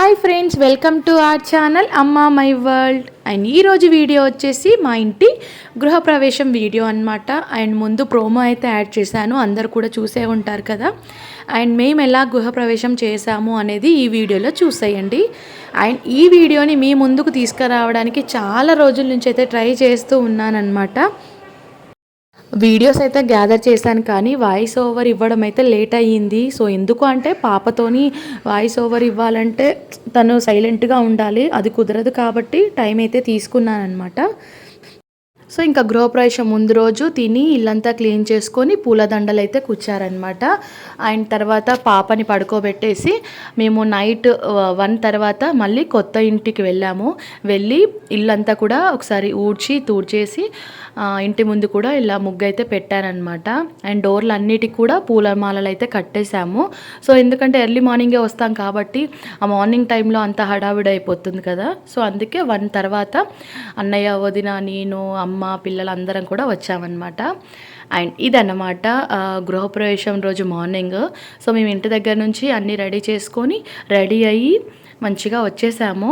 Hi friends, welcome to our channel అమ్మా my world. And ఈరోజు video వచ్చేసి మా ఇంటి గృహప్రవేశం వీడియో అనమాట. అండ్ ముందు ప్రోమో అయితే యాడ్ చేశాను, అందరు కూడా చూసే ఉంటారు కదా. అండ్ మేము ఎలా గృహప్రవేశం చేశాము అనేది ఈ వీడియోలో చూసేయండి. అండ్ ఈ వీడియోని మీ ముందుకు తీసుకురావడానికి చాలా రోజుల నుంచి అయితే ట్రై చేస్తూ ఉన్నానన్నమాట. వీడియోస్ అయితే గ్యాదర్ చేశాను, కానీ వాయిస్ ఓవర్ ఇవ్వడం అయితే లేట్ అయ్యింది. సో ఎందుకు అంటే పాపతోని వాయిస్ ఓవర్ ఇవ్వాలంటే తను సైలెంట్గా ఉండాలి, అది కుదరదు కాబట్టి టైం అయితే తీసుకున్నాను అనమాట. సో ఇంకా గృహప్రవేశం ముందు రోజు తిని ఇల్లంతా క్లీన్ చేసుకొని పూలదండలు అయితే కూర్చారనమాట. అండ్ తర్వాత పాపని పడుకోబెట్టేసి మేము నైట్ 1 తర్వాత మళ్ళీ కొత్త ఇంటికి వెళ్ళి ఇల్లంతా కూడా ఒకసారి తూడ్చేసి ఇంటి ముందు కూడా ఇలా ముగ్గు అయితే పెట్టారనమాట. అండ్ డోర్లు అన్నిటికి కూడా పూలమాలలు అయితే కట్టేశాము. సో ఎందుకంటే ఎర్లీ మార్నింగే వస్తాం కాబట్టి ఆ మార్నింగ్ టైంలో అంత హడావిడి అయిపోతుంది కదా. సో అందుకే 1 తర్వాత అన్నయ్య, వదిన, నేను, అమ్మ, పిల్లలు అందరం కూడా వచ్చామన్నమాట. అండ్ ఇదన్నమాట గృహప్రవేశం రోజు మార్నింగ్. సో మేము ఇంటి దగ్గర నుంచి అన్నీ రెడీ అయ్యి మంచిగా వచ్చేసాము.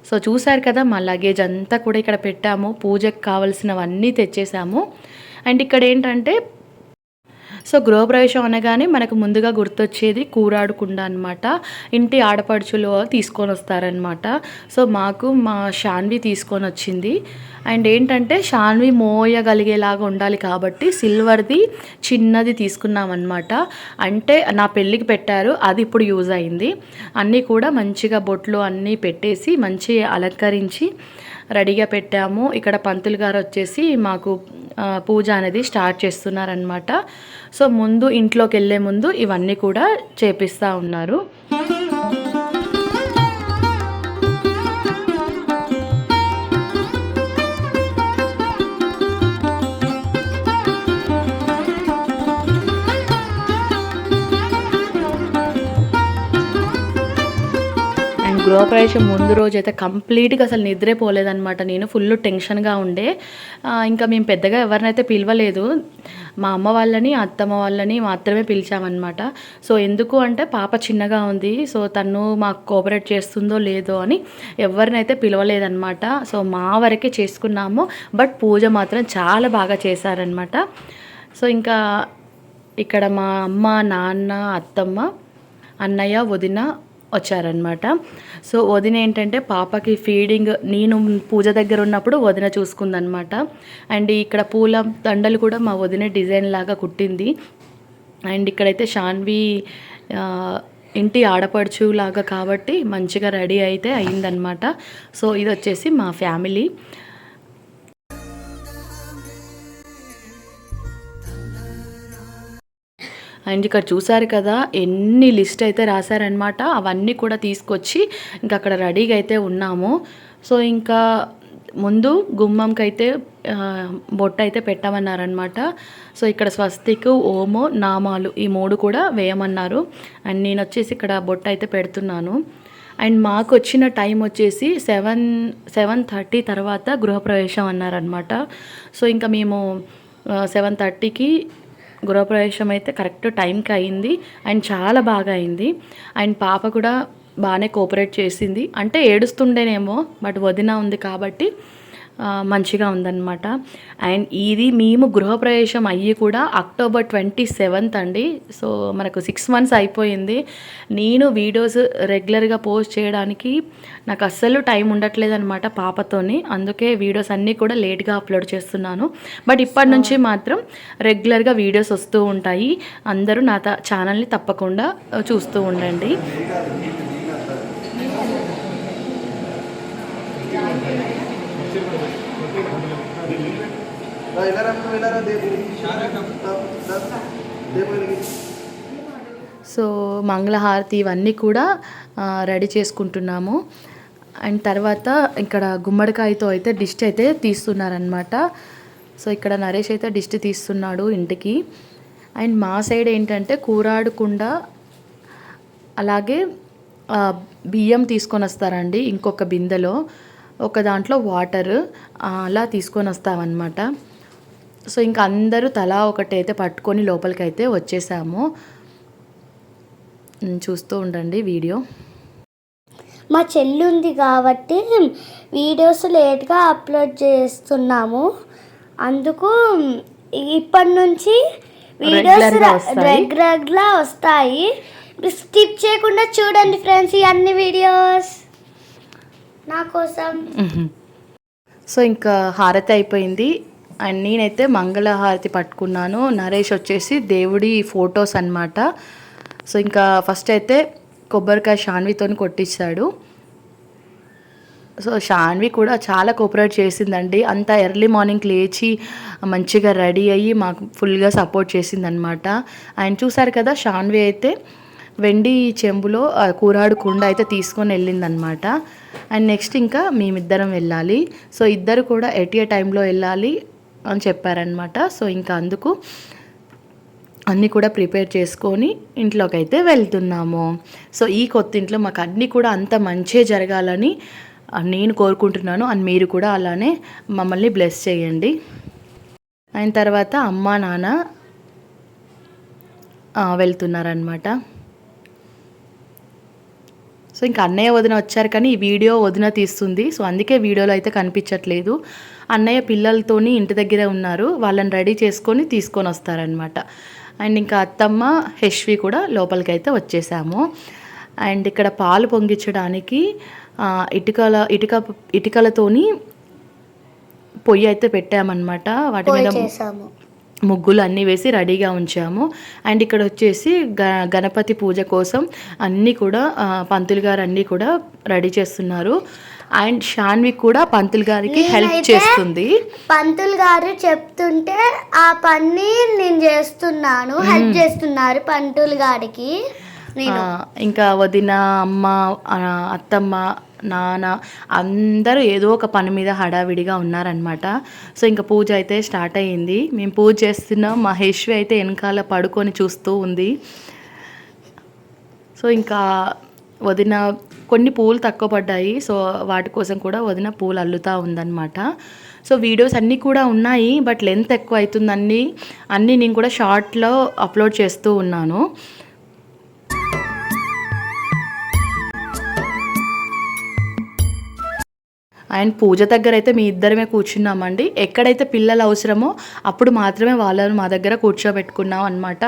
సో చూసారు కదా, మా లగేజ్ అంతా కూడా ఇక్కడ పెట్టాము, పూజకు కావాల్సినవన్నీ తెచ్చేసాము. అండ్ ఇక్కడ ఏంటంటే సో గృహప్రవేశం అనగానే మనకు ముందుగా గుర్తొచ్చేది కూరాడుకుండా అనమాట. ఇంటి ఆడపడుచులు తీసుకొని వస్తారనమాట. సో మాకు మా షాన్వి తీసుకొని వచ్చింది. అండ్ ఏంటంటే షాన్వి మోయగలిగేలాగా ఉండాలి కాబట్టి సిల్వర్ది చిన్నది తీసుకున్నాం అనమాట. అంటే నా పెళ్ళికి పెట్టారు, అది ఇప్పుడు యూజ్ అయింది. అన్నీ కూడా మంచిగా బొట్లు అన్నీ పెట్టేసి మంచి అలంకరించి రెడీగా పెట్టాము. ఇక్కడ పంతులు గారు వచ్చేసి మాకు పూజ అనేది స్టార్ట్ చేస్తున్నారనమాట. సో ఇంట్లోకి వెళ్ళే ముందు ఇవన్నీ కూడా చేపిస్తూ ఉన్నారు. గృహప్రవేశం ముందు రోజు అయితే కంప్లీట్గా అసలు నిద్రే పోలేదనమాట. నేను ఫుల్ టెన్షన్గా ఉండే. ఇంకా మేము పెద్దగా ఎవరినైతే పిలవలేదు, మా అమ్మ వాళ్ళని, అత్తమ్మ వాళ్ళని మాత్రమే పిలిచామన్నమాట. సో ఎందుకు అంటే పాప చిన్నగా ఉంది, సో తను మాకు కోఆపరేట్ చేస్తుందో లేదో అని ఎవరినైతే పిలవలేదన్నమాట. సో మా వరకే చేసుకున్నాము, బట్ పూజ మాత్రం చాలా బాగా చేశారనమాట. సో ఇంకా ఇక్కడ మా అమ్మ, నాన్న, అత్తమ్మ, అన్నయ్య, వదిన వచ్చారనమాట. సో వదిన ఏంటంటే పాపకి ఫీడింగ్ నేను పూజ దగ్గర ఉన్నప్పుడు వదిన చూసుకుందనమాట. అండ్ ఇక్కడ పూల దండలు కూడా మా వదిన డిజైన్ లాగా కుట్టింది. అండ్ ఇక్కడైతే షాన్వి ఇంటి ఆడపడుచు లాగా కాబట్టి మంచిగా రెడీ అయితే అయిందనమాట. సో ఇది వచ్చేసి మా ఫ్యామిలీ. అండ్ ఇక్కడ చూసారు కదా ఎన్ని లిస్ట్ అయితే రాశారనమాట. అవన్నీ కూడా తీసుకొచ్చి ఇంకా అక్కడ రెడీగా అయితే ఉన్నాము. సో ఇంకా ముందు గుమ్మంకి అయితే బొట్టు అయితే పెట్టమన్నారనమాట. సో ఇక్కడ స్వస్తిక్, ఓమో, నామాలు ఈ 3 కూడా వేయమన్నారు. అండ్ నేను వచ్చేసి ఇక్కడ బొట్టు అయితే పెడుతున్నాను. అండ్ మాకు వచ్చిన టైం వచ్చేసి 7:30 తర్వాత గృహప్రవేశం అన్నారనమాట. సో ఇంకా మేము 7:30కి గృహప్రవేశం అయితే కరెక్ట్ టైంకి అయింది. అండ్ చాలా బాగా అయింది. అండ్ పాప కూడా బాగానే కోఆపరేట్ చేసింది, అంటే ఏడుస్తుండేనేమో, బట్ వదిన ఉంది కాబట్టి మంచిగా ఉందన్నమాట. అండ్ ఇది మేము గృహప్రవేశం అయ్యి కూడా October 27 అండి. సో మనకు 6 months అయిపోయింది. నేను వీడియోస్ రెగ్యులర్గా పోస్ట్ చేయడానికి నాకు అస్సలు టైం ఉండట్లేదు అనమాట పాపతోని. అందుకే వీడియోస్ అన్నీ కూడా లేట్గా అప్లోడ్ చేస్తున్నాను. బట్ ఇప్పటి నుంచి మాత్రం రెగ్యులర్గా వీడియోస్ వస్తూ ఉంటాయి. అందరూ నా ఛానల్ని తప్పకుండా చూస్తూ ఉండండి. సో మంగళహారతి ఇవన్నీ కూడా రెడీ చేసుకుంటున్నాము. అండ్ తర్వాత ఇక్కడ గుమ్మడికాయతో అయితే దిష్టి అయితే తీస్తున్నారనమాట. సో ఇక్కడ నరేష్ అయితే దిష్టి తీస్తున్నాడు ఇంటికి. అండ్ మా సైడ్ ఏంటంటే కూరాడకుండా అలాగే బియ్యం తీసుకొని వస్తారండి, ఇంకొక బిందెలో ఒక దాంట్లో వాటర్ అలా తీసుకొని వస్తామన్నమాట. సో ఇంకా అందరూ తలా ఒకటైతే పట్టుకొని లోపలికి అయితే వచ్చేసాము. చూస్తూ ఉండండి వీడియో. మా చెల్లి ఉంది కాబట్టి వీడియోస్ లేట్గా అప్లోడ్ చేస్తున్నాము. అందుకు ఇప్పటి నుంచి వీడియోస్ రెగ్యులర్గా వస్తాయి. స్కిప్ చేయకుండా చూడండి ఫ్రెండ్స్ ఈ అన్ని వీడియోస్ నా కోసం. సో ఇంకా హారతి అయిపోయింది అండ్ నేనైతే మంగళహారతి పట్టుకున్నాను. నరేష్ వచ్చేసి దేవుడి ఫొటోస్ అన్నమాట. సో ఇంకా ఫస్ట్ అయితే కొబ్బరికాయ షాన్వితో కొట్టించాడు. సో షాన్వి కూడా చాలా కోఆపరేట్ చేసిందండి. అంత ఎర్లీ మార్నింగ్ లేచి మంచిగా రెడీ అయ్యి మాకు ఫుల్గా సపోర్ట్ చేసిందనమాట. ఆయన చూసారు కదా, షాన్వి అయితే వెండి చెంబులో కూరాడు కుండ అయితే తీసుకొని వెళ్ళిందనమాట. అండ్ నెక్స్ట్ ఇంకా మేమిద్దరం వెళ్ళాలి. సో ఇద్దరు కూడా ఎట్ ఏ టైంలో వెళ్ళాలి అని చెప్పారనమాట. సో ఇంకా అందుకు అన్నీ కూడా ప్రిపేర్ చేసుకొని ఇంట్లోకి అయితే వెళ్తున్నాము. సో ఈ కొత్త ఇంట్లో మాకు అన్నీ కూడా అంత మంచి జరగాలని నేను కోరుకుంటున్నాను. అండ్ మీరు కూడా అలానే మమ్మల్ని బ్లెస్ చేయండి. అయిన తర్వాత అమ్మ నాన్న వెళ్తున్నారనమాట. సో ఇంకా అన్నయ్య వదిన వచ్చారు కానీ ఈ వీడియో వదిన తీస్తుంది. సో అందుకే వీడియోలో అయితే కనిపించట్లేదు. అన్నయ్య పిల్లలతోని ఇంటి దగ్గరే ఉన్నారు. వాళ్ళని రెడీ చేసుకొని తీసుకొని వస్తారనమాట. అండ్ ఇంకా అత్తమ్మ హెష్వి కూడా లోపలికి అయితే వచ్చేసాము. అండ్ ఇక్కడ పాలు పొంగించడానికి ఇటుకలతోని పొయ్యి అయితే పెట్టామన్నమాట. వాటి మీద ముగ్గులు అన్నీ వేసి రెడీగా ఉంచాము. అండ్ ఇక్కడ వచ్చేసి గణపతి పూజ కోసం అన్నీ కూడా పంతులు గారు అన్నీ కూడా రెడీ చేస్తున్నారు. అండ్ షాన్వి కూడా పంతులు గారికి హెల్ప్ చేస్తుంది. పంతులు గారు చెప్తుంటే ఆ పని నేను చేస్తున్నాను, హెల్ప్ చేస్తున్నారు పంతులు గారికి. ఇంకా వదిన, అమ్మ, అత్తమ్మ, నాన్న అందరూ ఏదో ఒక పని మీద హడావిడిగా ఉన్నారనమాట. సో ఇంకా పూజ అయితే స్టార్ట్ అయ్యింది. మేము పూజ చేస్తున్నాం. మహేశ్వి అయితే వెనకాల పడుకొని చూస్తూ ఉంది. సో ఇంకా వదిన కొన్ని పూలు తక్కువ పడ్డాయి. సో వాటి కోసం కూడా వదిన పూలు అల్లుతూ ఉందన్నమాట. సో వీడియోస్ అన్నీ కూడా ఉన్నాయి, బట్ లెంత్ ఎక్కువ అవుతుంది. అన్నీ నేను కూడా షార్ట్లో అప్లోడ్ చేస్తూ ఉన్నాను. అండ్ పూజ దగ్గర అయితే మీ ఇద్దరమే కూర్చున్నామండి. ఎక్కడైతే పిల్లలు అవసరమో అప్పుడు మాత్రమే వాళ్ళని మా దగ్గర కూర్చోబెట్టుకున్నాం అనమాట.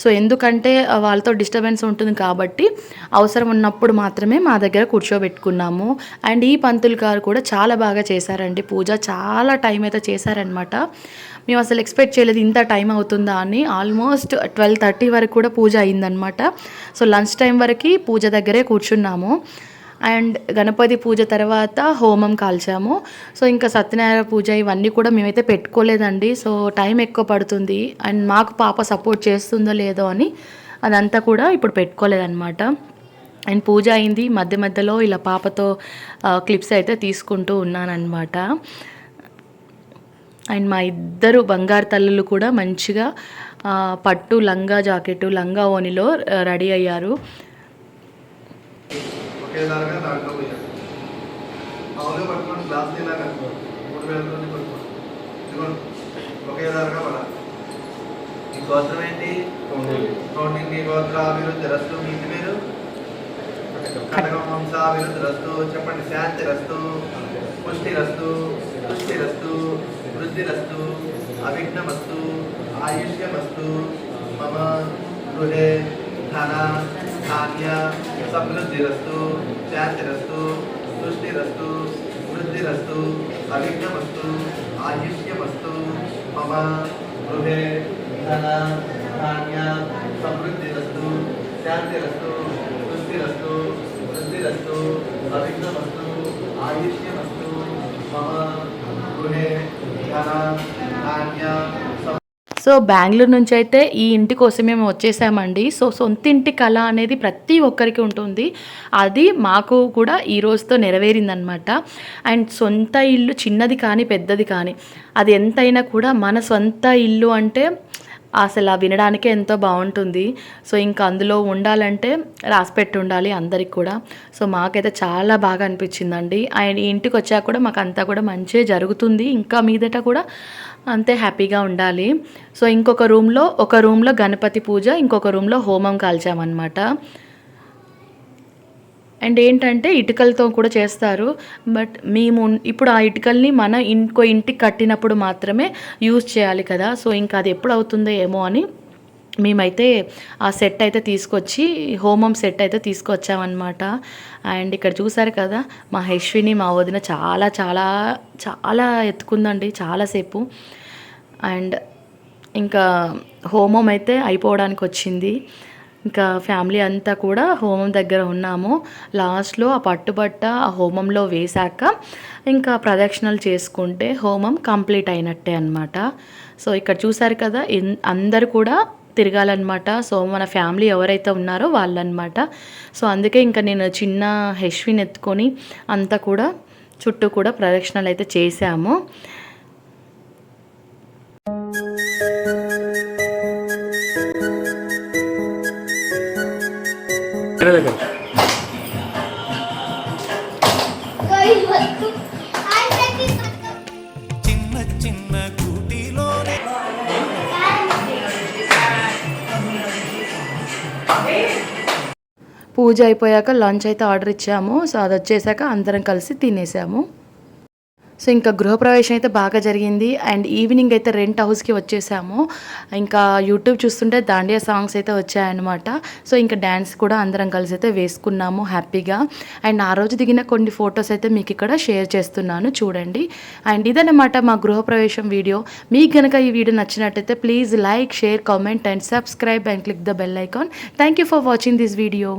సో ఎందుకంటే వాళ్ళతో డిస్టర్బెన్స్ ఉంటుంది కాబట్టి అవసరం ఉన్నప్పుడు మాత్రమే మా దగ్గర కూర్చోబెట్టుకున్నాము. అండ్ ఈ పంతులు గారు కూడా చాలా బాగా చేశారండి పూజ. చాలా టైం అయితే చేశారనమాట. మేము అసలు ఎక్స్పెక్ట్ చేయలేదు ఇంత టైం అవుతుందా అని. ఆల్మోస్ట్ 12:30 వరకు కూడా పూజ అయిందనమాట. సో లంచ్ టైం వరకు పూజ దగ్గరే కూర్చున్నాము. అండ్ గణపతి పూజ తర్వాత హోమం కాల్చాము. సో ఇంకా సత్యనారాయణ పూజ ఇవన్నీ కూడా మేమైతే పెట్టుకోలేదండి. సో టైం ఎక్కువ పడుతుంది అండ్ మాకు పాప సపోర్ట్ చేస్తుందో లేదో అని అదంతా కూడా ఇప్పుడు పెట్టుకోలేదన్నమాట. అండ్ పూజ అయింది. మధ్య మధ్యలో ఇలా పాపతో క్లిప్స్ అయితే తీసుకుంటూ ఉన్నానన్నమాట. అండ్ మా ఇద్దరు బంగారు తల్లులు కూడా మంచిగా పట్టు లంగా జాకెట్టు, లంగా ఓనిలో రెడీ అయ్యారు. ఒకేలాగా దాంట్లో పోయారు. మామూలుగా పట్టుకోండి, గ్లాస్ ఇలా కట్టుకోండి, 3 వేలతో పట్టుకోండి. ఇదిగోండి ఒకేలాగా పడాలి. ఈ గోత్రం ఏంటి? కౌంటింగ్ గోత్రాభివృద్ధి రస్తు. మీ ఇంటి పేరు కటకం వంశాభివృద్ధి రస్తు. చెప్పండి. శాంతి రస్తు, పుష్టి రస్తు, పుష్టి రస్తు, వృద్ధి రస్తు, అవిఘ్నమస్తు, ఆయుష్యమస్తు. మమ గృహే ధన ధాన్య సమృద్ధిరస్తు, శాంతిరస్తు, సృష్టిరస్తు, వృద్ధిరస్తు, అవిఘ్నమస్తు, ఆయుష్యమస్తు. మమ గృహే ధన ధాన్య సమృద్ధిరస్తు, శాంతిరస్తు, సృష్టిరస్తు, వృద్ధిరస్తు, అవిఘ్నమస్తు, ఆయుష్యమస్తు. మమ గృహే ధన ధాన్య. సో బెంగళూరు నుంచి అయితే ఈ ఇంటి కోసం మేము వచ్చేసామండి. సో సొంత ఇంటి కళ అనేది ప్రతి ఒక్కరికి ఉంటుంది. అది మాకు కూడా ఈ రోజుతో నెరవేరిందనమాట. అండ్ సొంత ఇల్లు చిన్నది కానీ పెద్దది కానీ అది ఎంతైనా కూడా మన సొంత ఇల్లు అంటే అసలు వినడానికే ఎంతో బాగుంటుంది. సో ఇంకా అందులో ఉండాలంటే రాసిపెట్టి ఉండాలి అందరికి కూడా. సో మాకైతే చాలా బాగా అనిపించిందండి. అండ్ ఈ ఇంటికి వచ్చాక కూడా మాకు అంతా కూడా మంచిగా జరుగుతుంది. ఇంకా మీదట కూడా అంతే హ్యాపీగా ఉండాలి. సో ఇంకొక రూమ్లో గణపతి పూజ, ఇంకొక రూమ్లో హోమం కాల్చామన్నమాట. అండ్ ఏంటంటే ఇటుకలతో కూడా చేస్తారు. బట్ మేము ఇప్పుడు ఆ ఇటుకల్ని మన ఇంకో ఇంటికి కట్టినప్పుడు మాత్రమే యూజ్ చేయాలి కదా. సో ఇంకా అది ఎప్పుడు అవుతుందో ఏమో అని మేమైతే ఆ సెట్ అయితే తీసుకొచ్చి హోమం సెట్ అయితే తీసుకొచ్చామన్నమాట. అండ్ ఇక్కడ చూసారు కదా మా యశ్విని మా వదిన చాలా చాలా చాలా ఎత్తుకుందండి చాలాసేపు. అండ్ ఇంకా హోమం అయితే అయిపోవడానికి వచ్చింది. ఇంకా ఫ్యామిలీ అంతా కూడా హోమం దగ్గర ఉన్నాము. లాస్ట్లో ఆ పట్టుబట్ట ఆ హోమంలో వేశాక ఇంకా ప్రదక్షిణలు చేసుకుంటే హోమం కంప్లీట్ అయినట్టే అనమాట. సో ఇక్కడ చూసారు కదా అందరు కూడా తిరగాలన్నమాట. సో మన ఫ్యామిలీ ఎవరైతే ఉన్నారో వాళ్ళనమాట. సో అందుకే ఇంకా నేను చిన్న యశ్విని ఎత్తుకొని అంతా కూడా చుట్టూ కూడా ప్రదక్షిణలు అయితే చేశాము. పూజ అయిపోయాక లంచ్ అయితే ఆర్డర్ ఇచ్చాము. సో అది వచ్చేసాక అందరం కలిసి తినేసాము. సో ఇంకా గృహప్రవేశం అయితే బాగా జరిగింది. అండ్ ఈవినింగ్ అయితే రెంట్ హౌస్కి వచ్చేసాము. ఇంకా యూట్యూబ్ చూస్తుంటే దాండియా సాంగ్స్ అయితే వచ్చాయన్నమాట. సో ఇంకా డ్యాన్స్ కూడా అందరం కలిసి అయితే వేసుకున్నాము హ్యాపీగా. అండ్ ఆ రోజు దిగిన కొన్ని ఫొటోస్ అయితే మీకు ఇక్కడ షేర్ చేస్తున్నాను చూడండి. అండ్ ఇదన్నమాట మా గృహప్రవేశం వీడియో. మీకు కనుక ఈ వీడియో నచ్చినట్టయితే please like, share, comment and subscribe and click the bell icon. Thank you for watching this video.